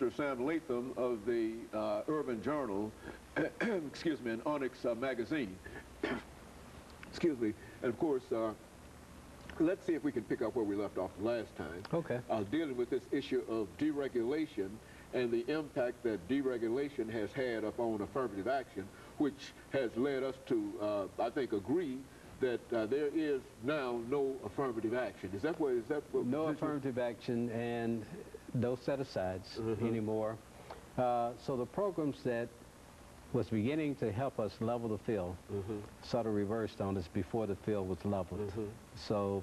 Mr. Sam Latham of the Urban Journal, excuse me, and Onyx magazine. Excuse me. And of course, let's see if we can pick up where we left off last time. Okay. Dealing with this issue of deregulation and the impact that deregulation has had upon affirmative action, which has led us to, I think, agree that there is now no affirmative action. Is that what? No affirmative action and no set-asides anymore. So the programs that was beginning to help us level the field sort of reversed on us before the field was leveled. So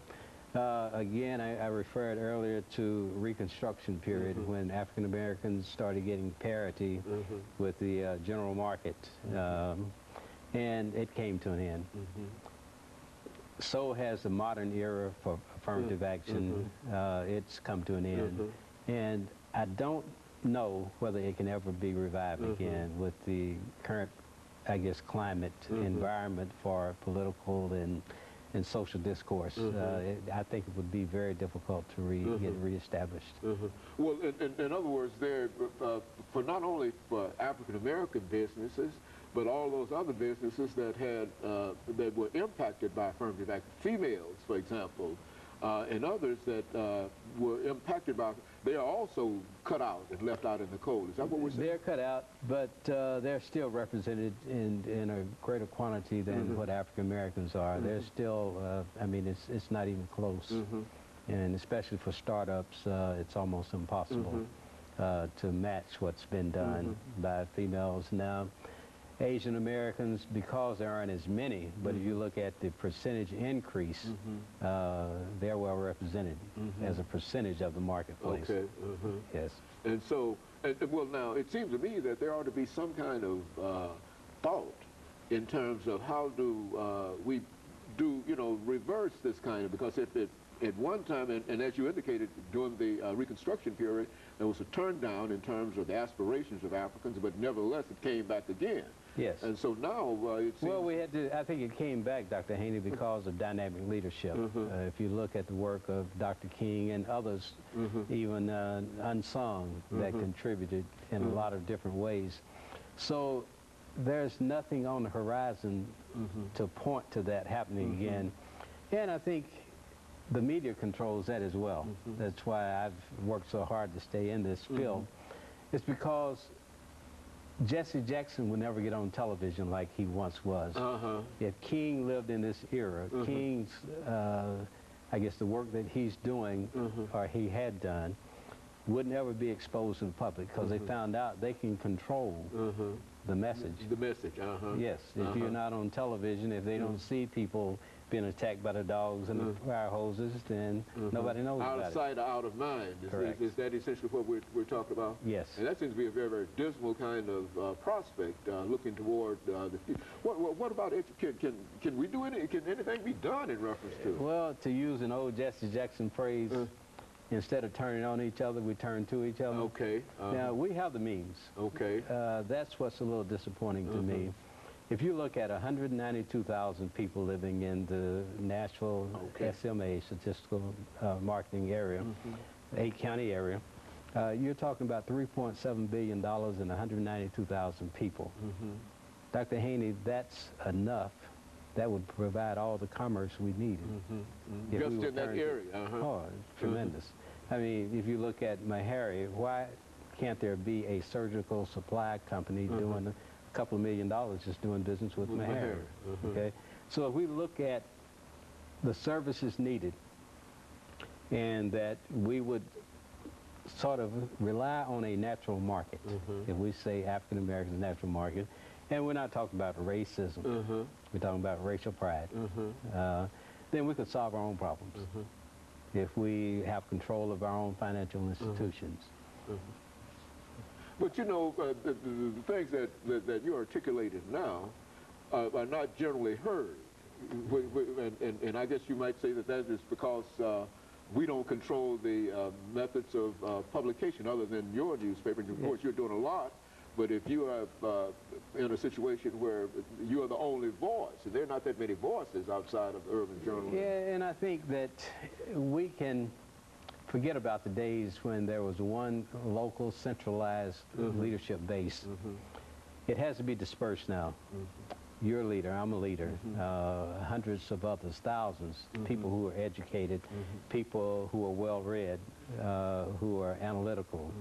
again, I referred earlier to Reconstruction period when African Americans started getting parity with the general market, and it came to an end. So has the modern era for affirmative action. It's come to an end, and I don't know whether it can ever be revived again with the current, I guess, climate environment for political and social discourse. I think it would be very difficult to get reestablished. Well, in other words, there for not only for African American businesses, but all those other businesses that had that were impacted by affirmative action, females, for example, and others that were impacted by, they are also cut out and left out in the cold. Is that what we're saying? They're cut out, but they're still represented in a greater quantity than what African Americans are. They're still, I mean, it's not even close. And especially for startups, it's almost impossible to match what's been done by females. Now, Asian Americans, because there aren't as many, but if you look at the percentage increase, they're well represented as a percentage of the marketplace. Okay. Yes. And so, well, now, it seems to me that there ought to be some kind of thought in terms of how do we do, you know, reverse this kind of, because if it, at one time, and as you indicated, during the Reconstruction period, there was a turn down in terms of the aspirations of Africans, but nevertheless, it came back again. Yes. And so now it seems... Well, we had to, I think it came back, Dr. Haney, because of dynamic leadership. If you look at the work of Dr. King and others, even unsung, that contributed in a lot of different ways. So there's nothing on the horizon to point to that happening again. And I think the media controls that as well. That's why I've worked so hard to stay in this field. It's because Jesse Jackson would never get on television like he once was. If King lived in this era, King's, I guess the work that he's doing, or he had done, would never be exposed to the public because they found out they can control the message. The message, Yes, if you're not on television, if they don't see people being attacked by the dogs and the fire hoses, then nobody knows about it. Out of sight, out of mind. Is that essentially what we're talking about? Yes. And that seems to be a very, very dismal kind of prospect looking toward the future. What about it? Can we do any? Can anything be done in reference to it? Well, to use an old Jesse Jackson phrase, instead of turning on each other, we turn to each other. Okay. Now, we have the means. Okay. That's what's a little disappointing to me. If you look at 192,000 people living in the Nashville SMA, Statistical Marketing Area, 8-county area, you're talking about $3.7 billion and 192,000 people. Dr. Haney, that's enough. That would provide all the commerce we needed. Just in that area. Oh, tremendous. I mean, if you look at Meharry, why can't there be a surgical supply company doing a couple of $1 million just doing business with Meharry? Okay, so if we look at the services needed, and that we would sort of rely on a natural market. If we say African Americans natural market, and we're not talking about racism, we're talking about racial pride, then we could solve our own problems if we have control of our own financial institutions. But you know, the things that you articulated now are not generally heard. And I guess you might say that that is because we don't control the methods of publication other than your newspaper. And of course, you're doing a lot. But if you are in a situation where you are the only voice, and there are not that many voices outside of the urban journalism. Yeah, and I think that we can forget about the days when there was one local centralized leadership base. It has to be dispersed now. You're a leader, I'm a leader, hundreds of others, thousands, people who are educated, people who are well-read, who are analytical.